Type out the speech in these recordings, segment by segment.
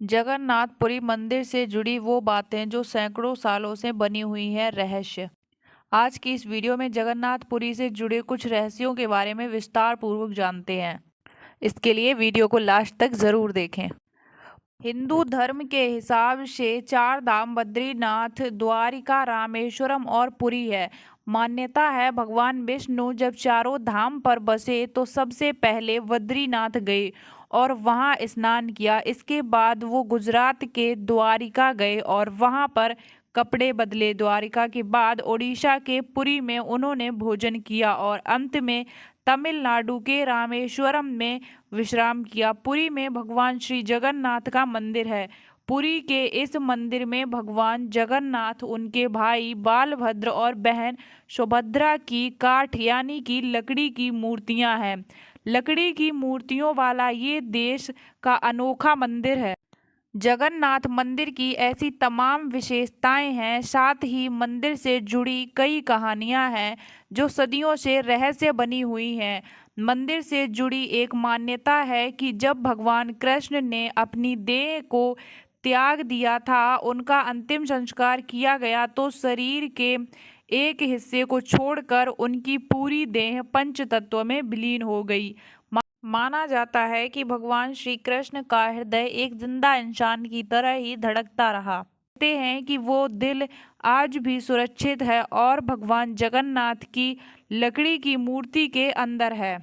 जगन्नाथपुरी मंदिर से जुड़ी वो बातें जो सैकड़ों सालों से बनी हुई हैं रहस्य। आज की इस वीडियो में जगन्नाथपुरी से जुड़े कुछ रहस्यों के बारे में विस्तार पूर्वक जानते हैं। इसके लिए वीडियो को लास्ट तक जरूर देखें। हिंदू धर्म के हिसाब से चार धाम बद्रीनाथ, द्वारिका, रामेश्वरम और पुरी है। मान्यता है भगवान विष्णु जब चारों धाम पर बसे तो सबसे पहले बद्रीनाथ गए और वहां स्नान किया। इसके बाद वो गुजरात के द्वारिका गए और वहां पर कपड़े बदले। द्वारिका के बाद ओडिशा के पुरी में उन्होंने भोजन किया और अंत में तमिलनाडु के रामेश्वरम में विश्राम किया। पुरी में भगवान श्री जगन्नाथ का मंदिर है। पुरी के इस मंदिर में भगवान जगन्नाथ, उनके भाई बालभद्र और बहन सुभद्रा की काठ यानी कि लकड़ी की मूर्तियां हैं। लकड़ी की मूर्तियों वाला ये देश का अनोखा मंदिर है। जगन्नाथ मंदिर की ऐसी तमाम विशेषताएं हैं, साथ ही मंदिर से जुड़ी कई कहानियां हैं जो सदियों से रहस्य बनी हुई हैं। मंदिर से जुड़ी एक मान्यता है कि जब भगवान कृष्ण ने अपनी देह को त्याग दिया था, उनका अंतिम संस्कार किया गया तो शरीर के एक हिस्से को छोड़कर उनकी पूरी देह पंच तत्व में विलीन हो गई। माना जाता है कि भगवान श्री कृष्ण का हृदय एक जिंदा इंसान की तरह ही धड़कता रहा। कहते हैं कि वो दिल आज भी सुरक्षित है और भगवान जगन्नाथ की लकड़ी की मूर्ति के अंदर है।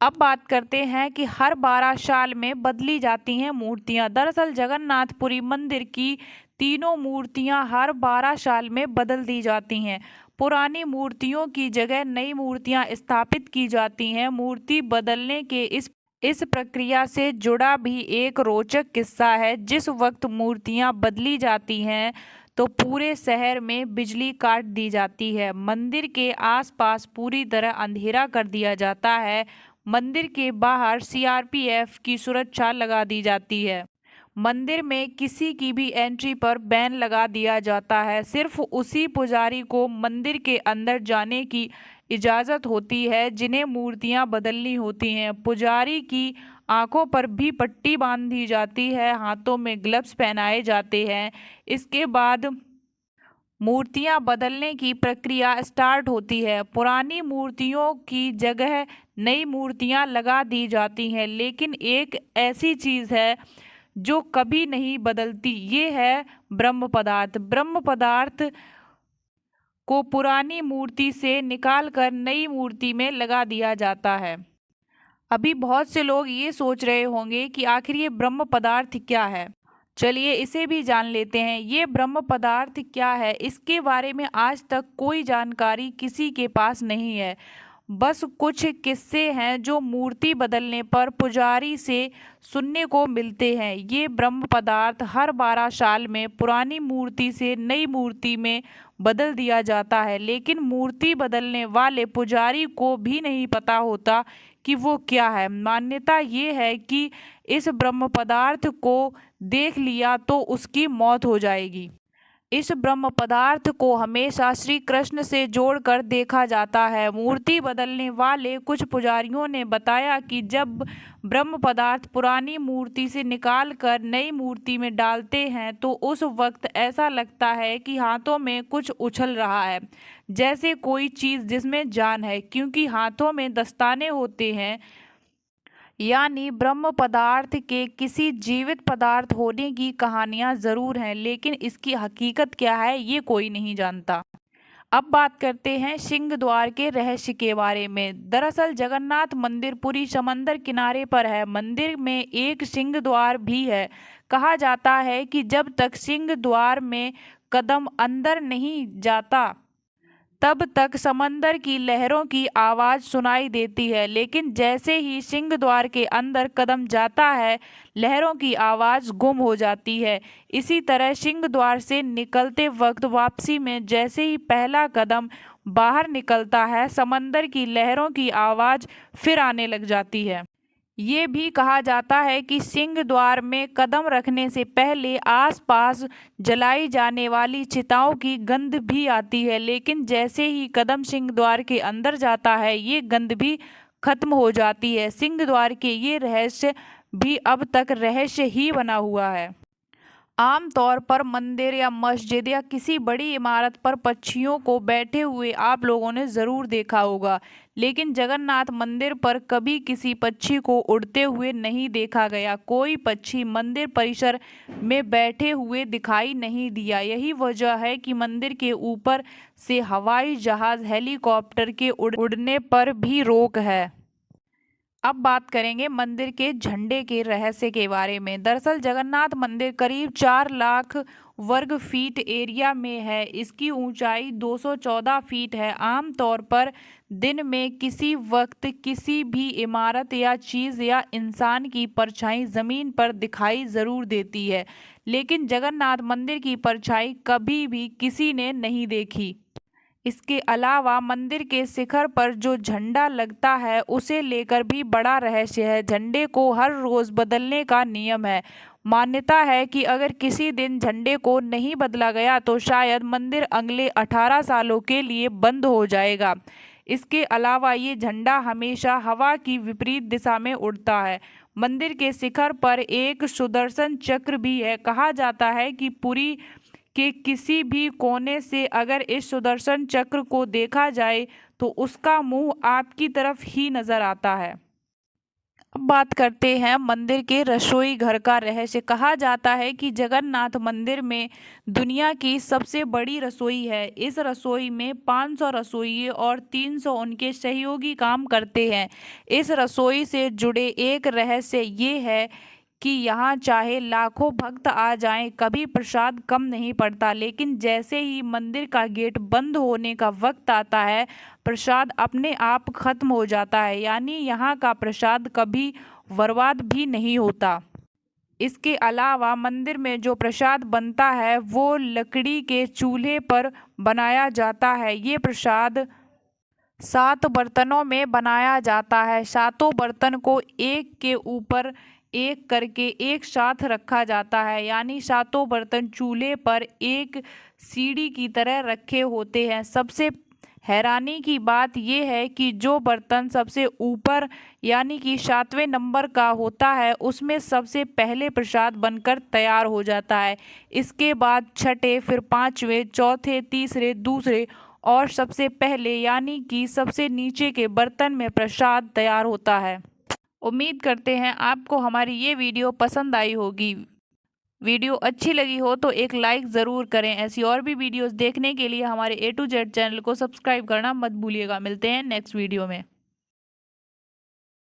अब बात करते हैं कि हर 12 साल में बदली जाती हैं मूर्तियां। दरअसल जगन्नाथपुरी मंदिर की तीनों मूर्तियां हर 12 साल में बदल दी जाती हैं। पुरानी मूर्तियों की जगह नई मूर्तियां स्थापित की जाती हैं। मूर्ति बदलने के इस प्रक्रिया से जुड़ा भी एक रोचक किस्सा है। जिस वक्त मूर्तियां बदली जाती हैं तो पूरे शहर में बिजली काट दी जाती है। मंदिर के आसपास पूरी तरह अंधेरा कर दिया जाता है। मंदिर के बाहर सीआरपीएफ की सुरक्षा लगा दी जाती है। मंदिर में किसी की भी एंट्री पर बैन लगा दिया जाता है। सिर्फ उसी पुजारी को मंदिर के अंदर जाने की इजाज़त होती है जिन्हें मूर्तियां बदलनी होती हैं। पुजारी की आंखों पर भी पट्टी बांध दी जाती है, हाथों में ग्लव्स पहनाए जाते हैं। इसके बाद मूर्तियां बदलने की प्रक्रिया स्टार्ट होती है। पुरानी मूर्तियों की जगह नई मूर्तियां लगा दी जाती हैं, लेकिन एक ऐसी चीज़ है जो कभी नहीं बदलती, ये है ब्रह्म पदार्थ। ब्रह्म पदार्थ को पुरानी मूर्ति से निकालकर नई मूर्ति में लगा दिया जाता है। अभी बहुत से लोग ये सोच रहे होंगे कि आखिर ये ब्रह्म पदार्थ क्या है। चलिए इसे भी जान लेते हैं। ये ब्रह्म पदार्थ क्या है, इसके बारे में आज तक कोई जानकारी किसी के पास नहीं है। बस कुछ किस्से हैं जो मूर्ति बदलने पर पुजारी से सुनने को मिलते हैं। ये ब्रह्म पदार्थ हर 12 साल में पुरानी मूर्ति से नई मूर्ति में बदल दिया जाता है, लेकिन मूर्ति बदलने वाले पुजारी को भी नहीं पता होता कि वो क्या है। मान्यता ये है कि इस ब्रह्म पदार्थ को देख लिया तो उसकी मौत हो जाएगी। इस ब्रह्म पदार्थ को हमेशा श्री कृष्ण से जोड़कर देखा जाता है। मूर्ति बदलने वाले कुछ पुजारियों ने बताया कि जब ब्रह्म पदार्थ पुरानी मूर्ति से निकालकर नई मूर्ति में डालते हैं तो उस वक्त ऐसा लगता है कि हाथों में कुछ उछल रहा है, जैसे कोई चीज़ जिसमें जान है, क्योंकि हाथों में दस्ताने होते हैं। यानी ब्रह्म पदार्थ के किसी जीवित पदार्थ होने की कहानियां जरूर हैं, लेकिन इसकी हकीकत क्या है ये कोई नहीं जानता। अब बात करते हैं सिंह द्वार के रहस्य के बारे में। दरअसल जगन्नाथ मंदिर पुरी समंदर किनारे पर है। मंदिर में एक सिंह द्वार भी है। कहा जाता है कि जब तक सिंह द्वार में कदम अंदर नहीं जाता तब तक समंदर की लहरों की आवाज़ सुनाई देती है, लेकिन जैसे ही सिंह द्वार के अंदर कदम जाता है लहरों की आवाज़ गुम हो जाती है। इसी तरह सिंह द्वार से निकलते वक्त वापसी में जैसे ही पहला कदम बाहर निकलता है, समंदर की लहरों की आवाज़ फिर आने लग जाती है। ये भी कहा जाता है कि सिंह द्वार में कदम रखने से पहले आसपास जलाई जाने वाली चिताओं की गंध भी आती है, लेकिन जैसे ही कदम सिंह द्वार के अंदर जाता है ये गंध भी खत्म हो जाती है। सिंह द्वार के ये रहस्य भी अब तक रहस्य ही बना हुआ है। आमतौर पर मंदिर या मस्जिद या किसी बड़ी इमारत पर पक्षियों को बैठे हुए आप लोगों ने ज़रूर देखा होगा, लेकिन जगन्नाथ मंदिर पर कभी किसी पक्षी को उड़ते हुए नहीं देखा गया। कोई पक्षी मंदिर परिसर में बैठे हुए दिखाई नहीं दिया। यही वजह है कि मंदिर के ऊपर से हवाई जहाज़, हेलीकॉप्टर के उड़ने पर भी रोक है। अब बात करेंगे मंदिर के झंडे के रहस्य के बारे में। दरअसल जगन्नाथ मंदिर करीब 4 लाख वर्ग फीट एरिया में है। इसकी ऊंचाई 214 फीट है। आमतौर पर दिन में किसी वक्त किसी भी इमारत या चीज़ या इंसान की परछाई ज़मीन पर दिखाई ज़रूर देती है, लेकिन जगन्नाथ मंदिर की परछाई कभी भी किसी ने नहीं देखी। इसके अलावा मंदिर के शिखर पर जो झंडा लगता है उसे लेकर भी बड़ा रहस्य है। झंडे को हर रोज बदलने का नियम है। मान्यता है कि अगर किसी दिन झंडे को नहीं बदला गया तो शायद मंदिर अगले 18 सालों के लिए बंद हो जाएगा। इसके अलावा ये झंडा हमेशा हवा की विपरीत दिशा में उड़ता है। मंदिर के शिखर पर एक सुदर्शन चक्र भी है। कहा जाता है कि पुरी के किसी भी कोने से अगर इस सुदर्शन चक्र को देखा जाए तो उसका मुंह आपकी तरफ ही नजर आता है। अब बात करते हैं मंदिर के रसोई घर का रहस्य। कहा जाता है कि जगन्नाथ मंदिर में दुनिया की सबसे बड़ी रसोई है। इस रसोई में 500 रसोइये और 300 उनके सहयोगी काम करते हैं। इस रसोई से जुड़े एक रहस्य ये है कि यहाँ चाहे लाखों भक्त आ जाएं, कभी प्रसाद कम नहीं पड़ता। लेकिन जैसे ही मंदिर का गेट बंद होने का वक्त आता है, प्रसाद अपने आप खत्म हो जाता है। यानी यहाँ का प्रसाद कभी बर्बाद भी नहीं होता। इसके अलावा मंदिर में जो प्रसाद बनता है वो लकड़ी के चूल्हे पर बनाया जाता है। ये प्रसाद 7 बर्तनों में बनाया जाता है। 7 बर्तन को एक के ऊपर एक करके एक साथ रखा जाता है, यानी 7 बर्तन चूल्हे पर एक सीढ़ी की तरह रखे होते हैं। सबसे हैरानी की बात यह है कि जो बर्तन सबसे ऊपर यानी कि 7वें नंबर का होता है उसमें सबसे पहले प्रसाद बनकर तैयार हो जाता है। इसके बाद छठे, फिर 5वें, चौथे, तीसरे, दूसरे और सबसे पहले यानी कि सबसे नीचे के बर्तन में प्रसाद तैयार होता है। उम्मीद करते हैं आपको हमारी ये वीडियो पसंद आई होगी। वीडियो अच्छी लगी हो तो एक लाइक ज़रूर करें। ऐसी और भी वीडियोस देखने के लिए हमारे A to Z चैनल को सब्सक्राइब करना मत भूलिएगा। मिलते हैं नेक्स्ट वीडियो में।